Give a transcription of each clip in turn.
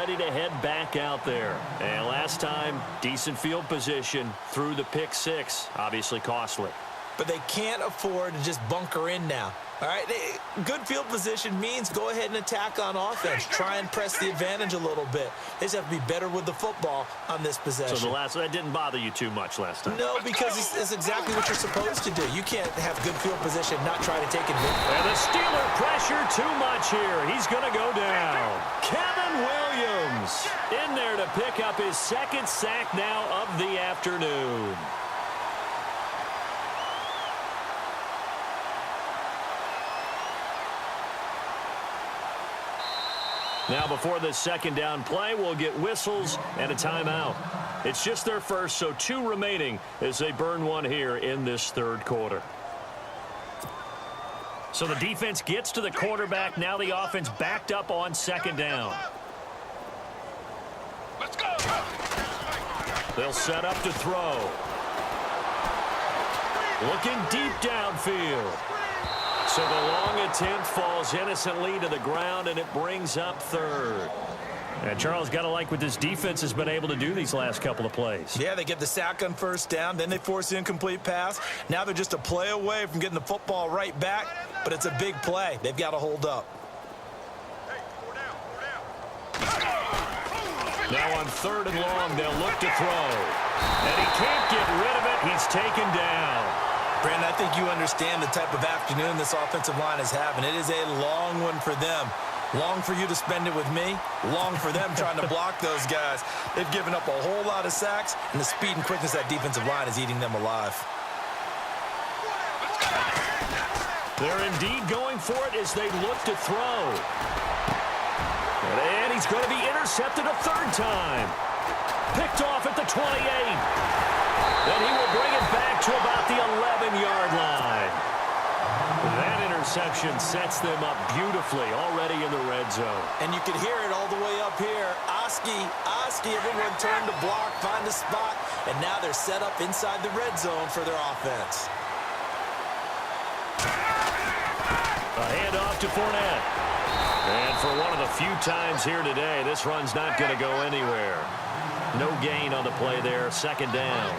ready to head back out there. And last time, decent field position through the pick six. Obviously costly. But they can't afford to just bunker in now. All right, good field position means go ahead and attack on offense. Try and press the advantage a little bit. They just have to be better with the football on this possession. So that didn't bother you too much last time? No, because it's exactly what you're supposed to do. You can't have good field position and not try to take advantage. And the Steeler pressure too much here. He's going to go down. Kevin Williams in there to pick up his second sack now of the afternoon. Now before this second down play, we'll get whistles and a timeout. It's just their first, so 2 remaining as they burn one here in this third quarter. So the defense gets to the quarterback. Now the offense backed up on second down. Let's go. They'll set up to throw. Looking deep downfield. So the long attempt falls innocently to the ground, and it brings up third. And Charles, got to like what this defense has been able to do these last couple of plays. Yeah, they get the sack on first down, then they force the incomplete pass. Now they're just a play away from getting the football right back, but it's a big play. They've got to hold up. Now on third and long, they'll look to throw. And he can't get rid of it. He's taken down. Brandon, I think you understand the type of afternoon this offensive line is having. It is a long one for them. Long for you to spend it with me. Long for them trying to block those guys. They've given up a whole lot of sacks, and the speed and quickness of that defensive line is eating them alive. They're indeed going for it as they look to throw. And he's going to be intercepted a third time. Picked off at the 28. Then he will bring it back to about the 11-yard line. That interception sets them up beautifully already in the red zone. And you can hear it all the way up here. Oski, everyone turned to block, find a spot, and now they're set up inside the red zone for their offense. A handoff to Fournette. And for one of the few times here today, this run's not going to go anywhere. No gain on the play there, second down.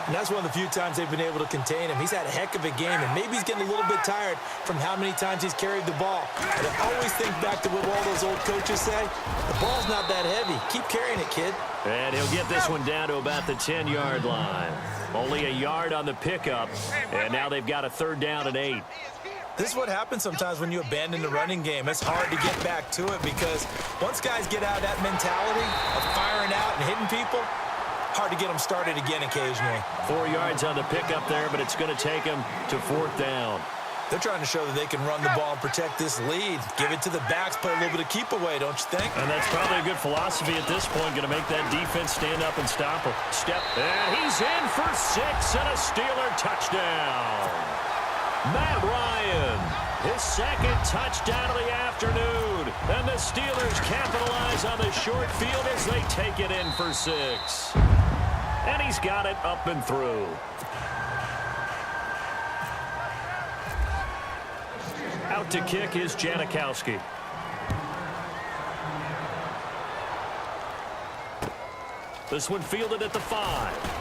And that's one of the few times they've been able to contain him. He's had a heck of a game, and maybe he's getting a little bit tired from how many times he's carried the ball. But I always think back to what all those old coaches say. The ball's not that heavy. Keep carrying it, kid. And he'll get this one down to about the 10-yard line. Only a yard on the pickup, and now they've got a third down and 8. This is what happens sometimes when you abandon the running game. It's hard to get back to it because once guys get out of that mentality of firing out and hitting people, hard to get them started again occasionally. 4 yards on the pickup there, but it's going to take them to fourth down. They're trying to show that they can run the ball and protect this lead. Give it to the backs, play a little bit of keep away, don't you think? And that's probably a good philosophy at this point, going to make that defense stand up and stop him. And he's in for 6 and a Steeler touchdown. Matt Ryan, his second touchdown of the afternoon. And the Steelers capitalize on the short field as they take it in for 6. And he's got it up and through. Out to kick is Janikowski. This one fielded at the 5.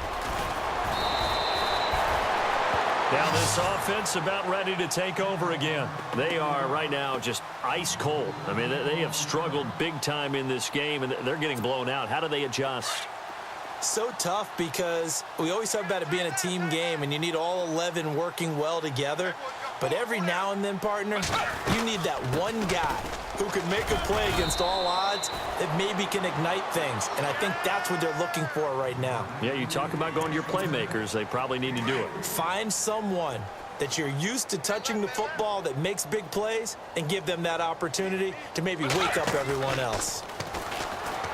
Now this offense about ready to take over again. They are right now just ice cold. I mean, they have struggled big time in this game, and they're getting blown out. How do they adjust? So tough because we always talk about it being a team game, and you need all 11 working well together. But every now and then, partner, you need that one guy who can make a play against all odds that maybe can ignite things. And I think that's what they're looking for right now. Yeah, you talk about going to your playmakers. They probably need to do it. Find someone that you're used to touching the football that makes big plays and give them that opportunity to maybe wake up everyone else.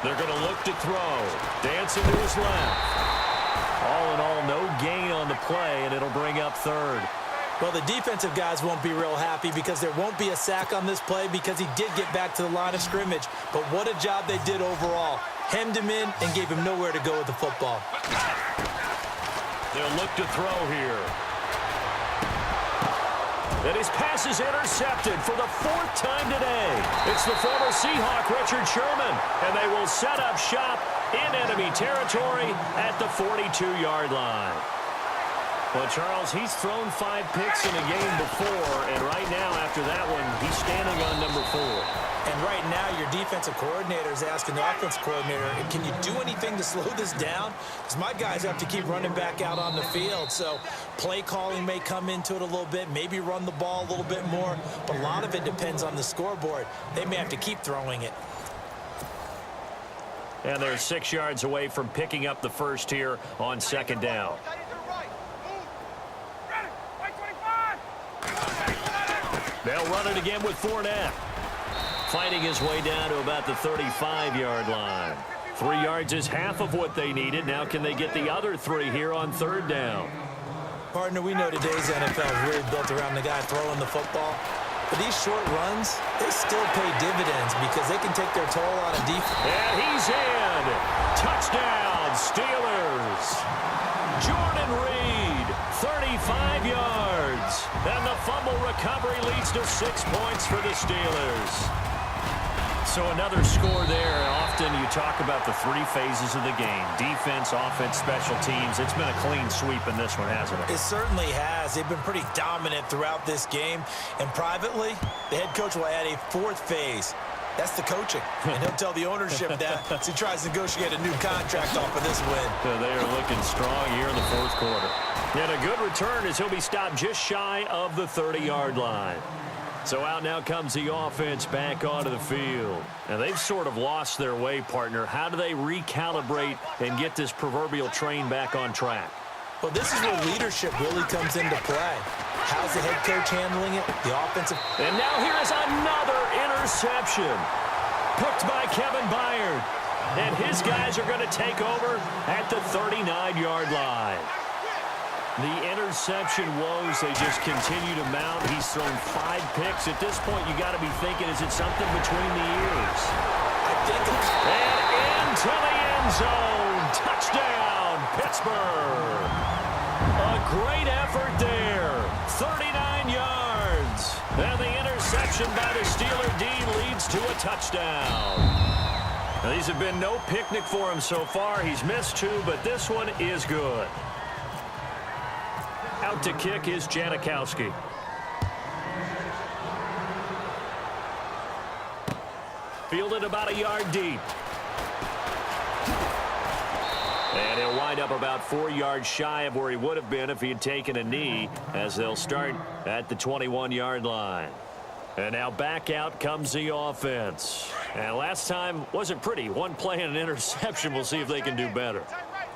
They're going to look to throw. Dancing to his left. All in all, no gain on the play, and it'll bring up third. Well, the defensive guys won't be real happy because there won't be a sack on this play because he did get back to the line of scrimmage. But what a job they did overall. Hemmed him in and gave him nowhere to go with the football. They'll look to throw here. And his pass is intercepted for the 4th time today. It's the former Seahawk, Richard Sherman, and they will set up shop in enemy territory at the 42-yard line. Well, Charles, he's thrown 5 picks in a game before, and right now, after that one, he's standing on number 4. And right now, your defensive coordinator is asking the offensive coordinator, can you do anything to slow this down? Because my guys have to keep running back out on the field. So play calling may come into it a little bit, maybe run the ball a little bit more, but a lot of it depends on the scoreboard. They may have to keep throwing it. And they're 6 yards away from picking up the first here on 2nd down. They'll run it again with Fournette. Fighting his way down to about the 35-yard line. 3 yards is half of what they needed. Now can they get the other 3 here on 3rd down? Partner, we know today's NFL is really built around the guy throwing the football. But these short runs, they still pay dividends because they can take their toll on a defense. And he's in. Touchdown, Steelers. Jordan Reed, 35 yards. And the fumble recovery leads to 6 points for the Steelers. So another score there, and often you talk about the 3 phases of the game. Defense, offense, special teams. It's been a clean sweep in this one, hasn't it? It certainly has. They've been pretty dominant throughout this game. And privately, the head coach will add a 4th phase. That's the coaching. And he'll tell the ownership that as he tries to negotiate a new contract off of this win. So they are looking strong here in the 4th quarter. And a good return as he'll be stopped just shy of the 30-yard line. So out now comes the offense back onto the field. And they've sort of lost their way, partner. How do they recalibrate and get this proverbial train back on track? Well, this is where leadership really comes into play. How's the head coach handling it? The offensive. And now here is another interception. Picked by Kevin Byard. And his guys are going to take over at the 39-yard line. The interception woes, they just continue to mount. He's thrown 5 picks. At this point, you got to be thinking, is it something between the ears? I think it's... And into the end zone. Touchdown, Pittsburgh. A great effort there. 39 yards. And the interception by the Steeler D leads to a touchdown. Now, these have been no picnic for him so far. He's missed 2, but this one is good. Out to kick is Janikowski. Fielded about a yard deep. And he'll wind up about 4 yards shy of where he would have been if he had taken a knee, as they'll start at the 21-yard line. And now back out comes the offense. And last time wasn't pretty. 1 play and an interception. We'll see if they can do better.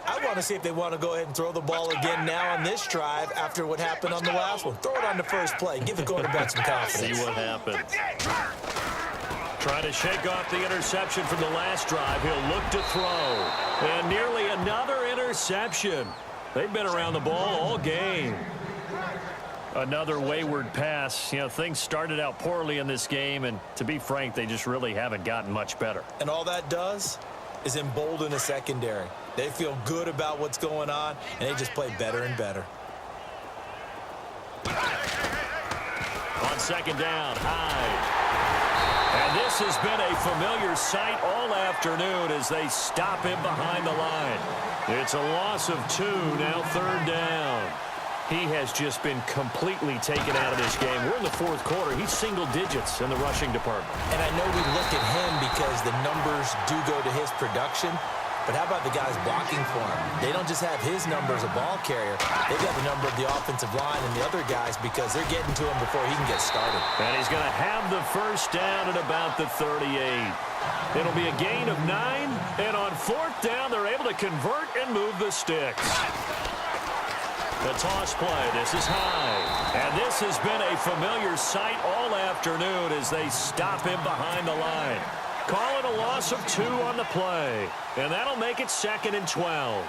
I want to see if they want to go ahead and throw the ball again now on this drive after what happened on the last one. Throw it on the first play. Give the quarterback some confidence. See what happens. Trying to shake off the interception from the last drive. He'll look to throw. And nearly another interception. They've been around the ball all game. Another wayward pass. You know, things started out poorly in this game, and to be frank, they just really haven't gotten much better. And all that does is embolden the secondary. They feel good about what's going on, and they just play better and better. On 2nd down, Hyde. And this has been a familiar sight all afternoon as they stop him behind the line. It's a loss of 2, now 3rd down. He has just been completely taken out of this game. We're in the 4th quarter. He's single digits in the rushing department. And I know we look at him because the numbers do go to his production. But how about the guys blocking for him? They don't just have his number as a ball carrier. They've got the number of the offensive line and the other guys because they're getting to him before he can get started. And he's going to have the first down at about the 38. It'll be a gain of 9. And on 4th down, they're able to convert and move the sticks. The toss play. This is high. And this has been a familiar sight all afternoon as they stop him behind the line. Call it a loss of 2 on the play. And that'll make it 2nd and 12.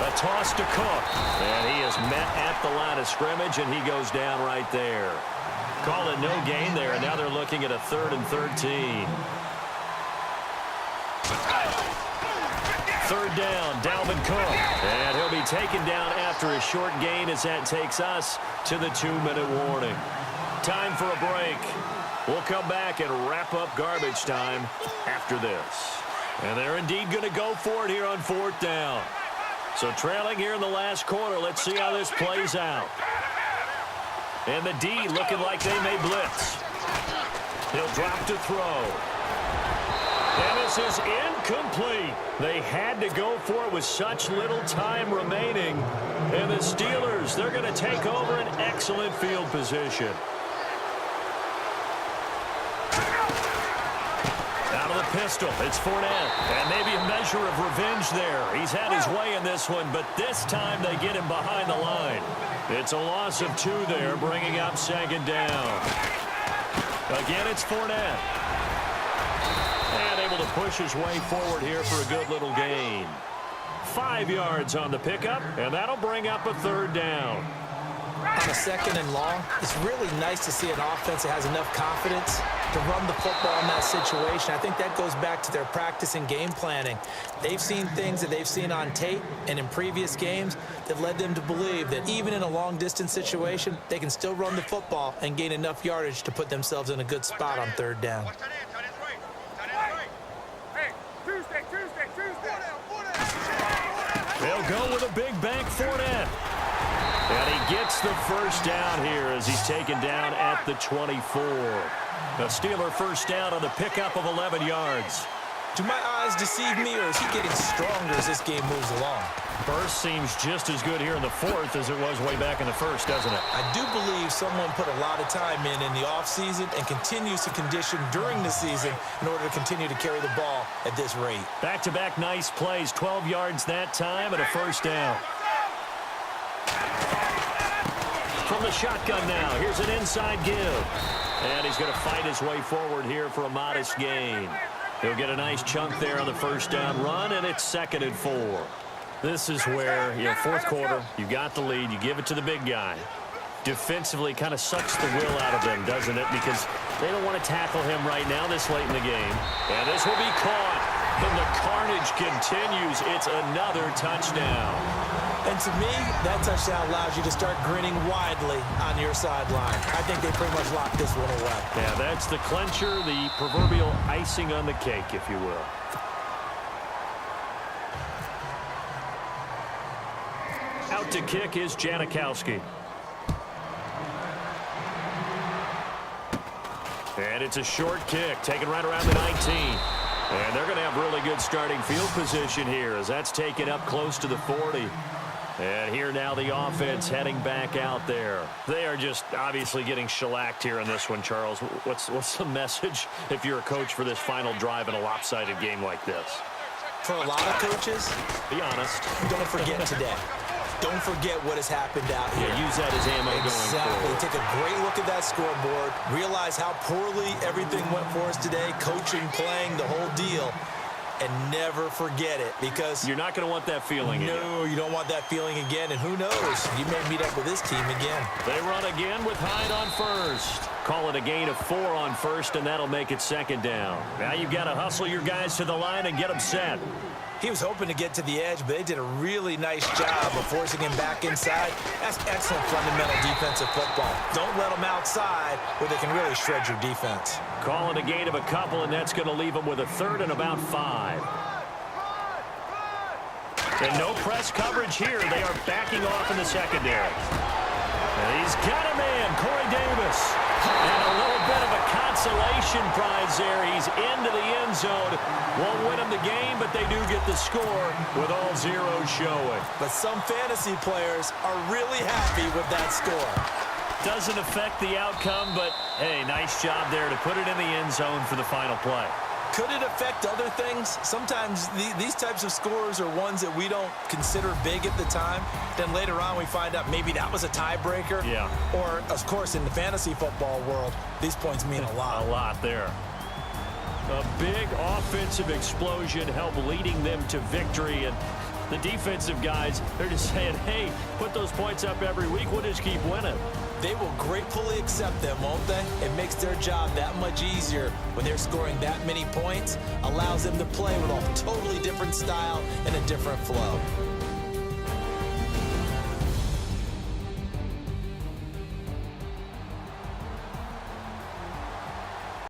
A toss to Cook. And he is met at the line of scrimmage, and he goes down right there. Call it no gain there, and now they're looking at a 3rd and 13. Third down, Dalvin Cook. And he'll be taken down after a short gain as that takes us to the 2-minute warning. Time for a break. We'll come back and wrap up garbage time after this. And they're indeed going to go for it here on 4th down. So trailing here in the last quarter, let's see how this plays out. And the D looking like they may blitz. He'll drop to throw. And this is incomplete. They had to go for it with such little time remaining. And the Steelers, they're going to take over an excellent field position. Out of the pistol, it's Fournette. And maybe a measure of revenge there. He's had his way in this one, but this time they get him behind the line. It's a loss of 2 there, bringing up 2nd down. Again, it's Fournette. And able to push his way forward here for a good little gain. 5 yards on the pickup, and that'll bring up a 3rd down. On a 2nd and long, it's really nice to see an offense that has enough confidence to run the football in that situation. I think that goes back to their practice and game planning. They've seen things that they've seen on tape and in previous games that led them to believe that even in a long-distance situation, they can still run the football and gain enough yardage to put themselves in a good spot on 3rd down. They'll go with a big bank Fournette. And he gets the first down here as he's taken down at the 24. A Steeler first down on the pickup of 11 yards. Do my eyes deceive me, or is he getting stronger as this game moves along? Burst seems just as good here in the 4th as it was way back in the 1st, doesn't it? I do believe someone put a lot of time in the offseason and continues to condition during the season in order to continue to carry the ball at this rate. Back-to-back nice plays, 12 yards that time and a first down. From the shotgun now, here's an inside give. And he's going to fight his way forward here for a modest gain. He'll get a nice chunk there on the first down run, and it's 2nd and 4. This is where, 4th quarter, you got the lead, you give it to the big guy. Defensively kind of sucks the will out of them, doesn't it? Because they don't want to tackle him right now this late in the game. And this will be caught. And the carnage continues. It's another touchdown. And to me, that touchdown allows you to start grinning widely on your sideline. I think they pretty much locked this one away. Yeah, that's the clincher, the proverbial icing on the cake, if you will. Out to kick is Janikowski. And it's a short kick, taken right around the 19. And they're going to have really good starting field position here as that's taken up close to the 40. And here now the offense heading back out there. They are just obviously getting shellacked here in this one, Charles. What's the message if you're a coach for this final drive in a lopsided game like this? For a lot of coaches, be honest. Don't forget today. Don't forget what has happened out here. Yeah, use that as ammo going forward. Take a great look at that scoreboard. Realize how poorly everything went for us today. Coaching, playing, the whole deal. And never forget it, because you're not going to want that feeling again. No, you don't want that feeling again. And who knows? You may meet up with this team again. They run again with Hyde on first. Call it a gain of 4 on first, and that'll make it 2nd down. Now you've got to hustle your guys to the line and get them set. He was hoping to get to the edge, but they did a really nice job of forcing him back inside. That's excellent fundamental defensive football. Don't let them outside where they can really shred your defense. Call it a gain of a couple, and that's going to leave them with a 3rd and about 5. And no press coverage here. They are backing off in the secondary. And he's got a man, Corey Davis. And a little bit of a consolation prize there. He's into the end zone. Won't win them the game, but they do get the score with all zeros showing. But some fantasy players are really happy with that score. Doesn't affect the outcome, but, hey, nice job there to put it in the end zone for the final play. Could it affect other things? Sometimes these types of scores are ones that we don't consider big at the time. Then later on we find out maybe that was a tiebreaker. Yeah. Or, of course, in the fantasy football world, these points mean a lot. A lot there. A big offensive explosion helped leading them to victory. And the defensive guys, they're just saying, hey, put those points up every week. We'll just keep winning. They will gratefully accept them, won't they? It makes their job that much easier when they're scoring that many points, allows them to play with a totally different style and a different flow.